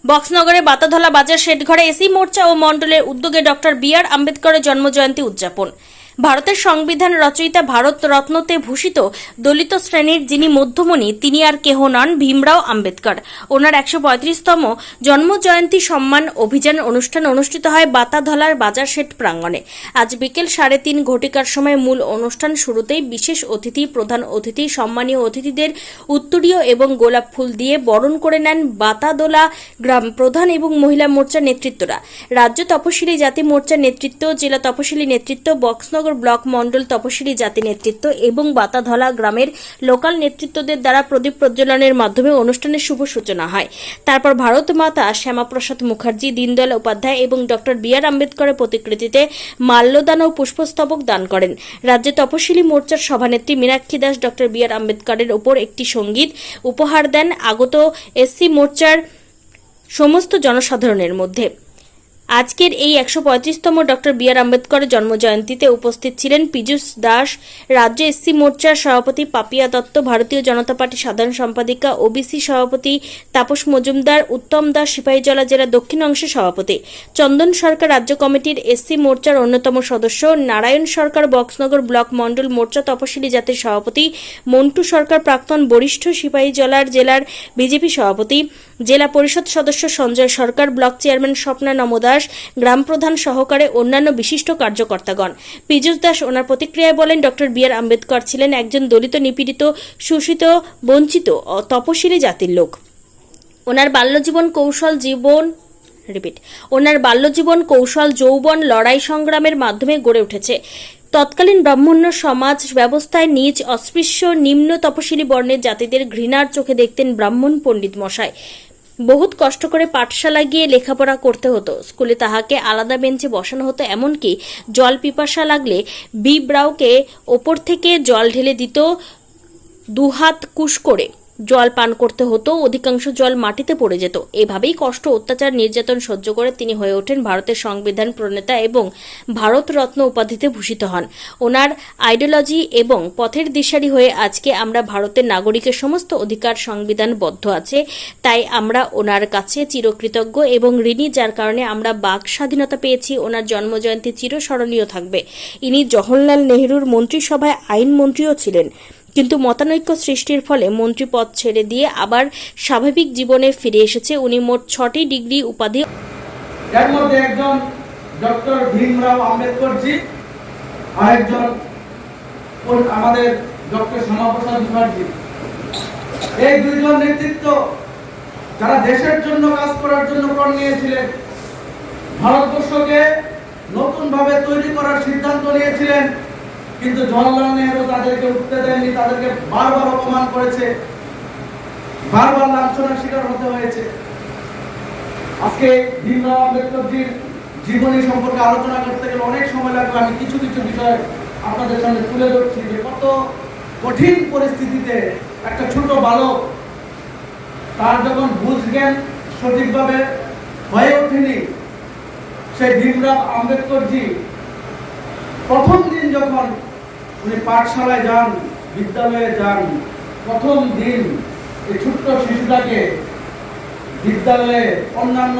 বক্সনগরে বাতাধলা বাজার শেডঘরে এসি মোর্চা ও মণ্ডলের উদ্যোগে ডক্টর বি.আর. আম্বেদকরের জন্মজয়ন্তী উদযাপন। ভারতের সংবিধান রচয়িতা ভারত রত্নতে ভূষিত দলিত শ্রেণীর যিনি মধ্যমণি তিনি আর কেহ নন ভীমরাও আম্বেদকর। ওনার ১৩৫তম জন্মজয়ন্তী সম্মান অভিযান অনুষ্ঠান অনুষ্ঠিত হয় বাতাধলার বাজার শেড প্রাঙ্গণে। আজ বিকেল ৩:৩০ ঘটিকার সময় মূল অনুষ্ঠান শুরুতেই বিশেষ অতিথি, প্রধান অতিথি, সম্মানীয় অতিথিদের উত্তরীয় এবং গোলাপ ফুল দিয়ে বরণ করে নেন বাতাদোলা গ্রাম প্রধান এবং মহিলা মোর্চার নেতৃত্বরা। রাজ্য তপশিলি জাতি মোর্চার নেতৃত্ব, জেলা তপশিলি নেতৃত্ব, বক্সনগর ব্লক মণ্ডল তপশিলি জাতি নেতৃত্ব এবং বাতাধলা গ্রামের লোকাল নেতৃত্বদের দ্বারা প্রদীপ প্রজ্বলনের মাধ্যমে অনুষ্ঠানের শুভ সূচনা হয়। তারপর ভারত মাতা শ্যামাপ্রসাদ মুখার্জি, দীনদয়াল উপাধ্যায় এবং ডক্টর বি.আর. আম্বেদকরের প্রতিকৃতিতে মাল্যদান ও পুষ্পস্তবক দান করেন। রাজ্য তপশিলি মোর্চার সভানেত্রী মীনাক্ষী দাস ডক্টর বি.আর. আম্বেদকরের ওপর একটি সঙ্গীত উপহার দেন আগত এসসি মোর্চার সমস্ত জনসাধারণের মধ্যে। আজকের এই ১৩৫তম ডক্টর বি.আর. আম্বেদকরের জন্মজয়ন্তীতে উপস্থিত ছিলেন পীযূষ দাস, রাজ্য এসসি মোর্চার সভাপতি পাপিয়া দত্ত, ভারতীয় জনতা পার্টি সাধারণ সম্পাদিকা, ওবিসি সভাপতি তাপস মজুমদার, উত্তম দাস সিপাহীজলা জেলা দক্ষিণ অংশের সভাপতি, চন্দন সরকার রাজ্য কমিটির এসসি মোর্চার অন্যতম সদস্য, নারায়ণ সরকার বক্সনগর ব্লক মণ্ডল মোর্চা তপশিলি জাতির সভাপতি, মন্টু সরকার প্রাক্তন বরিষ্ঠ সিপাহীজলার জেলার বিজেপি সভাপতি, জেলা পরিষদ সদস্য সঞ্জয় সরকার, ব্লক চেয়ারম্যান স্বপ্না নমদাস, গ্রাম প্রধান সহকারে অন্যান্য বিশিষ্ট কার্যকর্তাগণ। পীযূষ দাস ওনার প্রতিক্রিয়ায় বলেন, ডক্টর বি.আর. আম্বেদকর ছিলেন একজন দলিত, নিপীড়িত, শোষিত, বঞ্চিত ও তপশিলি জাতির লোক। ওনার বাল্যজীবন কৌশল যৌবন লড়াই সংগ্রামের মাধ্যমে গড়ে উঠেছে। তৎকালীন ব্রাহ্মণ্য সমাজ ব্যবস্থায় নিজ অস্পৃশ্য নিম্ন তপশিলি বর্ণের জাতিদের ঘৃণার চোখে দেখতেন ব্রাহ্মণ পণ্ডিত মশাই। বহুত কষ্ট করে পাঠশালা গিয়ে লেখাপড়া করতে হতো। স্কুলে তাহাকে আলাদা বেঞ্চে বসানো হতো, এমনকি জল পিপাসা লাগলে বিব্রাউকে ওপর থেকে জল ঢেলে দিত, দুহাত কুশ করে জল পান করতে হতো, অধিকাংশ জল মাটিতে পড়ে যেত। এভাবেই কষ্ট, অত্যাচার, নির্যাতন সহ্য করে তিনি হয়ে ওঠেন ভারতের সংবিধান প্রণেতা এবং ভারত রত্ন উপাধিতে ভূষিত হন। ওনার আইডিওলজি এবং পথের দিশারি হয়ে আজকে আমরা ভারতের নাগরিকের সমস্ত অধিকার সংবিধানবদ্ধ আছে, তাই আমরা ওনার কাছে চিরকৃতজ্ঞ এবং ঋণী, যার কারণে আমরা বাক স্বাধীনতা পেয়েছি। ওনার জন্মজয়ন্তী চিরস্মরণীয় থাকবে। ইনি জওহরলাল নেহরুর মন্ত্রিসভায় আইনমন্ত্রীও ছিলেন, কিন্তু মতানৈক্য সৃষ্টির ফলে মন্ত্রী পদ ছেড়ে দিয়ে আবার স্বাভাবিক জীবনে ফিরে এসেছে। উনি মোট 6টি ডিগ্রি উপাধি, এর মধ্যে একজন ডক্টর ভীমরাও আম্বেদকরজি, আরেকজন আমাদের ডক্টর শ্যামাপ্রসাদ মুখার্জি। এই দুইজন নেতৃত্ব যারা দেশের জন্য কাজ করার জন্য প্রাণ নিয়েছিলেন, ভারতবর্ষকে নতুন ভাবে তৈরি করার সিদ্ধান্ত নিয়েছিলেন, কিন্তু জওহরলাল নেহরু তাদেরকে উঠতে দেননি, তাদেরকে বারবার অপমান করেছে, বারবার লাঞ্ছনার শিকার হতে হয়েছে। আজকে ভীমরাও আম্বেদকরজির জীবনী সম্পর্কে আলোচনা করতে গেলে অনেক সময় লাগবে। আমি কিছু কিছু বিষয় আপনাদের সামনে তুলে ধরছি যে কত কঠিন পরিস্থিতিতে একটা ছোট বালক, তার যখন বুঝ জ্ঞান সঠিকভাবে হয়ে ওঠেনি, সেই ভীমরাও আম্বেদকরজি প্রথম দিন যখন উনি পাঠশালায় যান, বিদ্যালয়ে যান, প্রথম দিন এই ছোট্ট শিশুটাকে বিদ্যালয়ে অন্যান্য